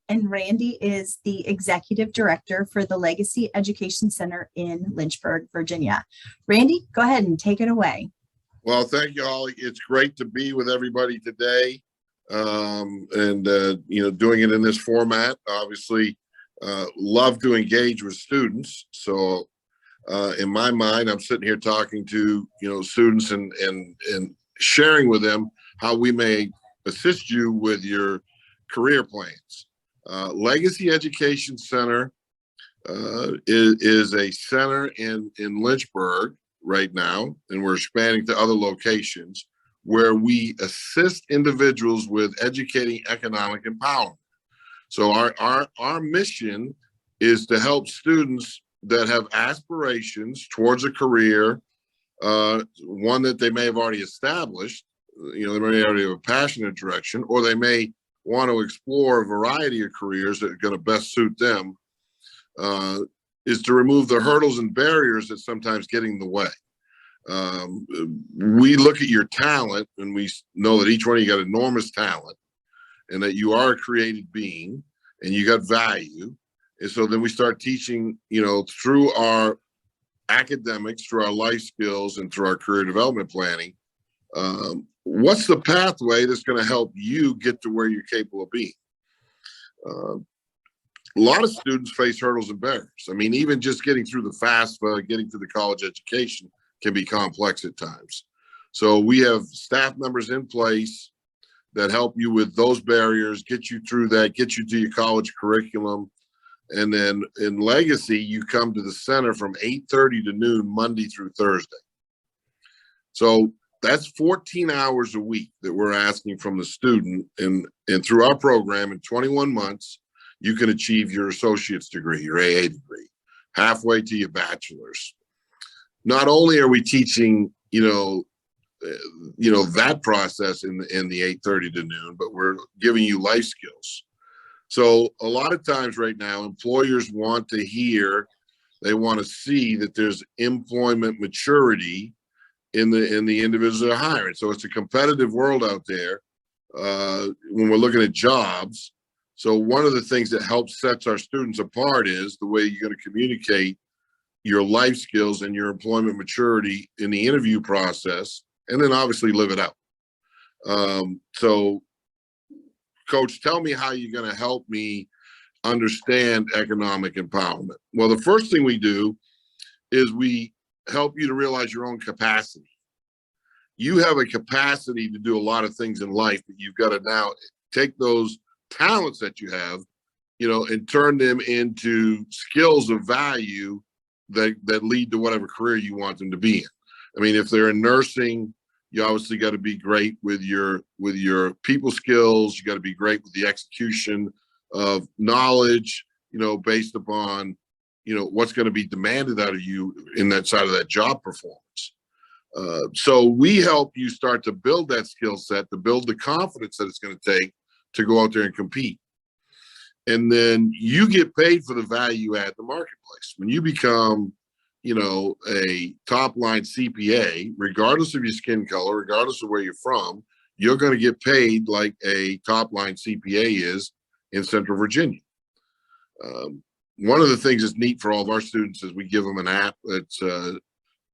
and Randy is the Executive Director for the Legacy Education Center in Lynchburg, Virginia. Randy, go ahead and take it away. Well, thank you, Holly. It's great to be with everybody today, and doing it in this format. Obviously, love to engage with students. So, in my mind, I'm sitting here talking to students and sharing with them how we may assist you with your career plans. Legacy Education Center is a center in Lynchburg right now, and we're expanding to other locations where we assist individuals with educating economic empowerment. So our mission is to help students that have aspirations towards a career, one that they may have already established, they may already have a passionate direction, or they may want to explore a variety of careers that are going to best suit them, is to remove the hurdles and barriers that sometimes get in the way. We look at your talent, and we know that each one of you got enormous talent, and that you are a created being, and you got value. And so then we start teaching, through our academics, through our life skills, and through our career development planning, what's the pathway that's going to help you get to where you're capable of being. A lot of students face hurdles and barriers. I mean, even just getting through the FAFSA, getting to the college education can be complex at times. So we have staff members in place that help you with those barriers, get you through that, get you to your college curriculum. And then in Legacy, you come to the center from 8:30 to noon, Monday through Thursday. So that's 14 hours a week that we're asking from the student. And through our program, in 21 months, you can achieve your associate's degree, your AA degree, halfway to your bachelor's. Not only are we teaching, that process in the 8:30 to noon, but we're giving you life skills. So a lot of times right now, employers want to hear, they want to see that there's employment maturity in the individuals they're hiring. So it's a competitive world out there when we're looking at jobs. So one of the things that helps sets our students apart is the way you're going to communicate your life skills and your employment maturity in the interview process, and then obviously live it out. So Coach, tell me how you're going to help me understand economic empowerment. Well, the first thing we do is we help you to realize your own capacity. You have a capacity to do a lot of things in life, but you've got to now take those talents that you have, and turn them into skills of value that lead to whatever career you want them to be in. I mean, if they're in nursing, you obviously got to be great with your people skills. You got to be great with the execution of knowledge, based upon, what's going to be demanded out of you in that side of that job performance. So we help you start to build that skill set, to build the confidence that it's going to take to go out there and compete. And then you get paid for the value at the marketplace. When you become, a top line CPA, regardless of your skin color, regardless of where you're from, you're going to get paid like a top line CPA is in Central Virginia. One of the things that's neat for all of our students is we give them an app that's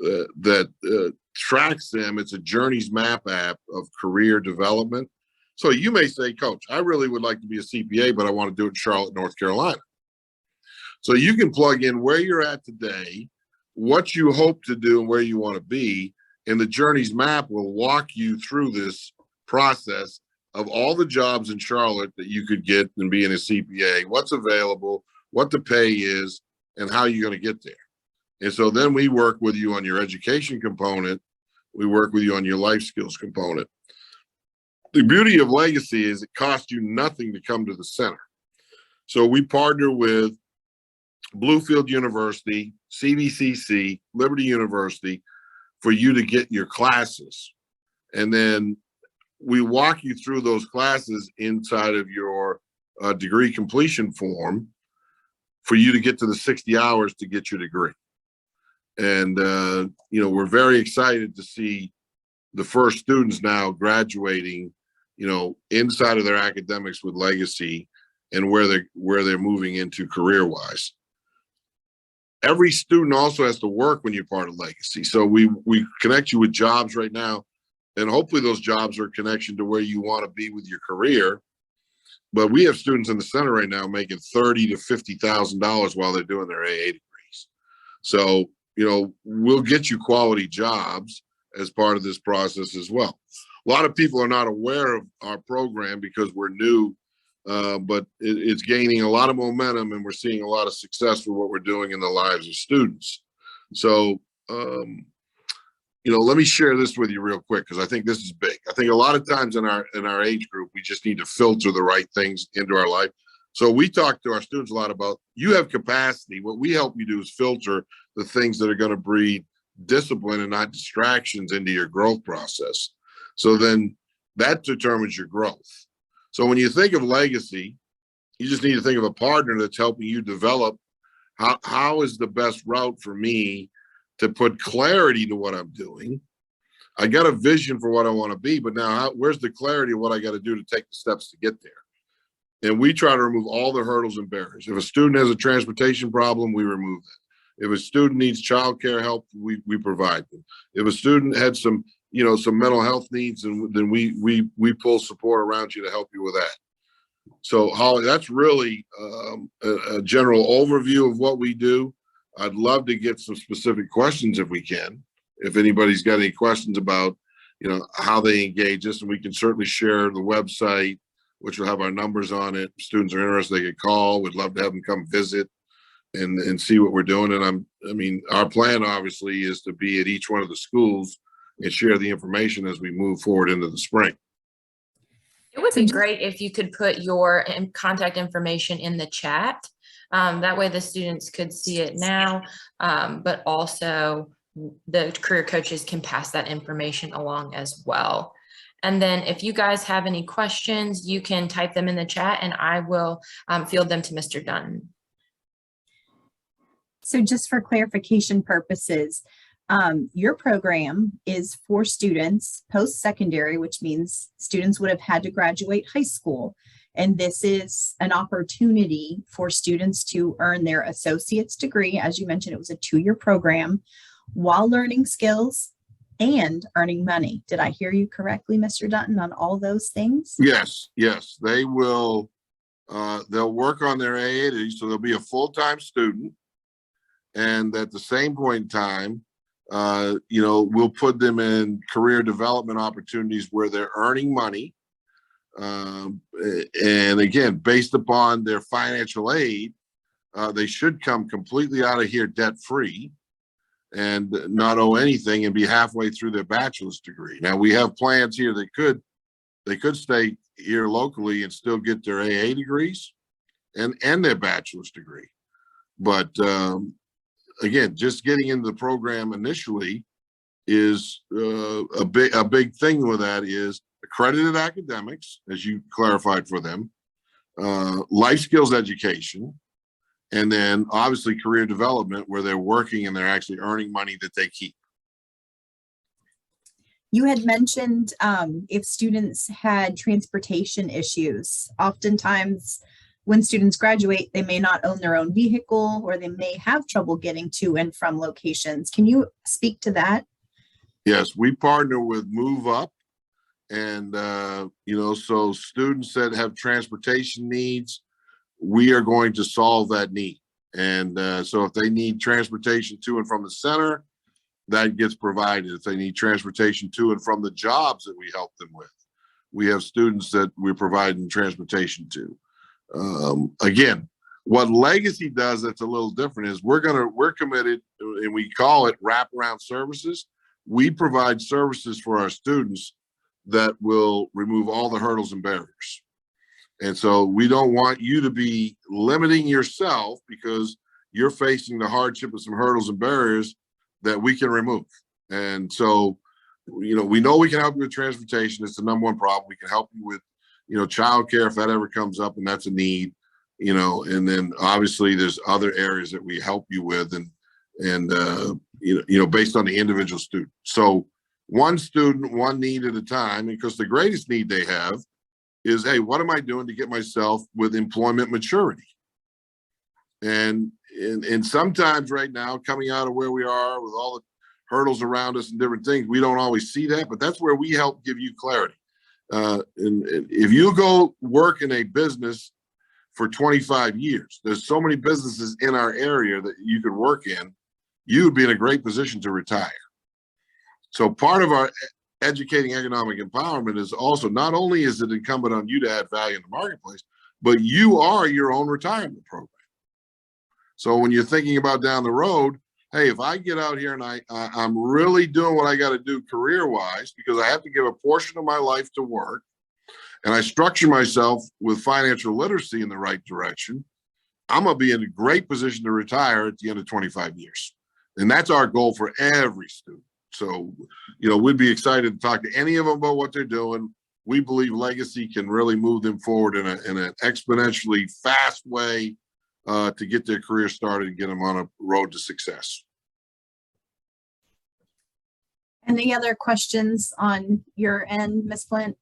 that tracks them. It's a Journeys Map app of career development. So you may say, Coach, I really would like to be a CPA, but I want to do it in Charlotte, North Carolina. So you can plug in where you're at today, what you hope to do, and where you want to be, and the Journeys Map will walk you through this process of all the jobs in Charlotte that you could get and being a CPA, what's available, what the pay is, and how you're going to get there. And so then we work with you on your education component. We work with you on your life skills component. The beauty of Legacy is it costs you nothing to come to the center. So we partner with Bluefield University, CVCC, Liberty University for you to get your classes. And then we walk you through those classes inside of your degree completion form for you to get to the 60 hours to get your degree. And, we're very excited to see the first students now graduating, inside of their academics with Legacy. and where they're moving into career wise. Every student also has to work when you're part of Legacy. So we connect you with jobs right now, and hopefully those jobs are a connection to where you want to be with your career. But we have students in the center right now making $30,000 to $50,000 while they're doing their AA degrees. So, we'll get you quality jobs as part of this process as well. A lot of people are not aware of our program because we're new, but it's gaining a lot of momentum, and we're seeing a lot of success with what we're doing in the lives of students. So, let me share this with you real quick, because I think this is big. I think a lot of times in our age group, we just need to filter the right things into our life. So we talk to our students a lot about, you have capacity. What we help you do is filter the things that are going to breed discipline and not distractions into your growth process. So then that determines your growth. So when you think of Legacy, you just need to think of a partner that's helping you develop how is the best route for me to put clarity to what I'm doing. I got a vision for what I want to be, but now where's the clarity of what I got to do to take the steps to get there? And we try to remove all the hurdles and barriers. If a student has a transportation problem, we remove that. If a student needs childcare help, we provide them. If a student had some mental health needs, and then we pull support around you to help you with that. So Holly, that's really a general overview of what we do. I'd love to get some specific questions if we can. If anybody's got any questions about, how they engage us, and we can certainly share the website, which will have our numbers on it. If students are interested, they could call. We'd love to have them come visit and see what we're doing. And our plan obviously is to be at each one of the schools and share the information as we move forward into the spring. It would be great if you could put your contact information in the chat. That way the students could see it now, but also the career coaches can pass that information along as well. And then if you guys have any questions, you can type them in the chat and I will field them to Mr. Dunton. So just for clarification purposes, your program is for students post-secondary, which means students would have had to graduate high school. And this is an opportunity for students to earn their associate's degree. As you mentioned, it was a 2-year program while learning skills and earning money. Did I hear you correctly, Mr. Dunton, on all those things? Yes. They will, they'll work on their AA, so they'll be a full-time student. And at the same point in time, we'll put them in career development opportunities where they're earning money. And again, based upon their financial aid, they should come completely out of here debt-free and not owe anything and be halfway through their bachelor's degree. Now we have plans here they could stay here locally and still get their AA degrees and their bachelor's degree. But again, just getting into the program initially is a big thing with that is accredited academics, as you clarified for them, life skills education, and then obviously career development where they're working and they're actually earning money that they keep. You had mentioned if students had transportation issues, oftentimes when students graduate, they may not own their own vehicle or they may have trouble getting to and from locations. Can you speak to that? Yes, we partner with Move Up. And, so students that have transportation needs, we are going to solve that need. And so if they need transportation to and from the center, that gets provided. If they need transportation to and from the jobs that we help them with, we have students that we're providing transportation to. Again, what Legacy does that's a little different is we're committed, and we call it wraparound services. We provide services for our students that will remove all the hurdles and barriers. And so we don't want you to be limiting yourself because you're facing the hardship of some hurdles and barriers that we can remove. And so, we know we can help you with transportation. It's the #1 problem. We can help you with, childcare if that ever comes up and that's a need, and then obviously there's other areas that we help you with and based on the individual student. So one student, one need at a time, because the greatest need they have is, hey, what am I doing to get myself with employment maturity? And sometimes right now, coming out of where we are with all the hurdles around us and different things, we don't always see that, but that's where we help give you clarity. And if you go work in a business for 25 years, there's so many businesses in our area that you could work in, you would be in a great position to retire. So part of our educating economic empowerment is also, not only is it incumbent on you to add value in the marketplace, but you are your own retirement program. So when you're thinking about down the road, hey, if I get out here and I'm really doing what I got to do career-wise, because I have to give a portion of my life to work, and I structure myself with financial literacy in the right direction, I'm going to be in a great position to retire at the end of 25 years. And that's our goal for every student. So, we'd be excited to talk to any of them about what they're doing. We believe legacy can really move them forward in an exponentially fast way to get their career started and get them on a road to success. Any other questions on your end, Ms. Flint?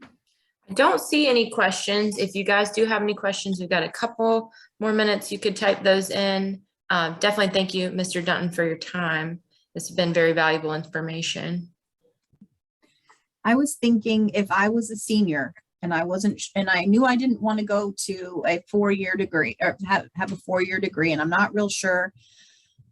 I don't see any questions. If you guys do have any questions, we've got a couple more minutes. You could type those in. Definitely thank you, Mr. Dunton, for your time. This has been very valuable information. I was thinking, if I was a senior and I knew I didn't want to go to a 4-year degree or have a 4-year degree, and I'm not real sure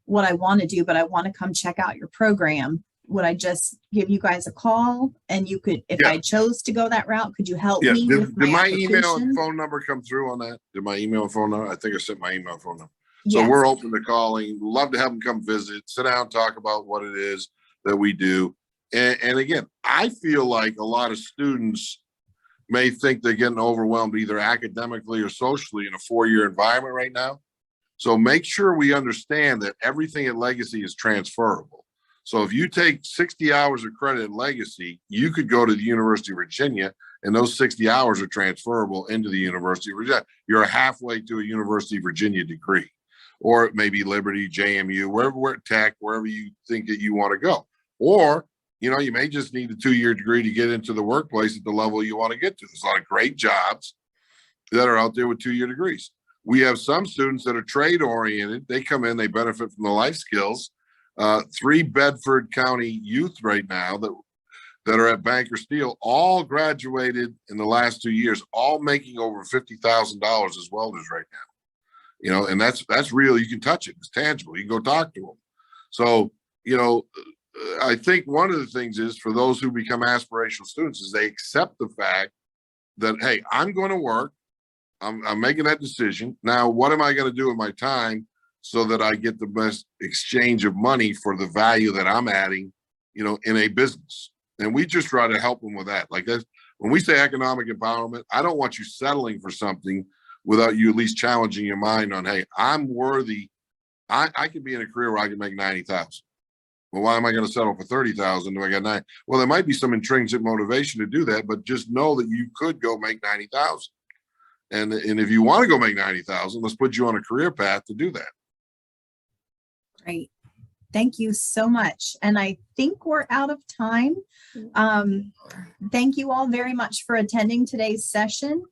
what I want to do, but I want to come check out your program. Would I just give you guys a call and you could, if I chose to go that route, could you help me with my email and phone number come through on that? Did my email and phone number? I think I sent my email and phone number. So yes. We're open to calling. Love to have them come visit, sit down, talk about what it is that we do. And again, I feel like a lot of students may think they're getting overwhelmed either academically or socially in a 4-year environment right now. So make sure we understand that everything at Legacy is transferable. So if you take 60 hours of credit at Legacy, you could go to the University of Virginia, and those 60 hours are transferable into the University of Virginia. You're halfway to a University of Virginia degree, or it may be Liberty, JMU, wherever Tech, wherever you think that you want to go. Or, you may just need a 2-year degree to get into the workplace at the level you want to get to. There's a lot of great jobs that are out there with 2-year degrees. We have some students that are trade oriented. They come in, they benefit from the life skills. 3 Bedford County youth right now that are at Banker Steel all graduated in the last 2 years, all making over $50,000 as welders right now. And that's real. You can touch it. It's tangible. You can go talk to them. So, I think one of the things is, for those who become aspirational students, is they accept the fact that, hey, I'm going to work. I'm making that decision. Now, what am I going to do with my time so that I get the best exchange of money for the value that I'm adding, in a business? And we just try to help them with that. Like that, when we say economic empowerment, I don't want you settling for something without you at least challenging your mind on, hey, I'm worthy. I could be in a career where I can make 90,000. Well, why am I going to settle for 30,000? Do I got 9? Well, there might be some intrinsic motivation to do that, but just know that you could go make 90,000. And if you want to go make 90,000, let's put you on a career path to do that. Great. Thank you so much. And I think we're out of time. Thank you all very much for attending today's session.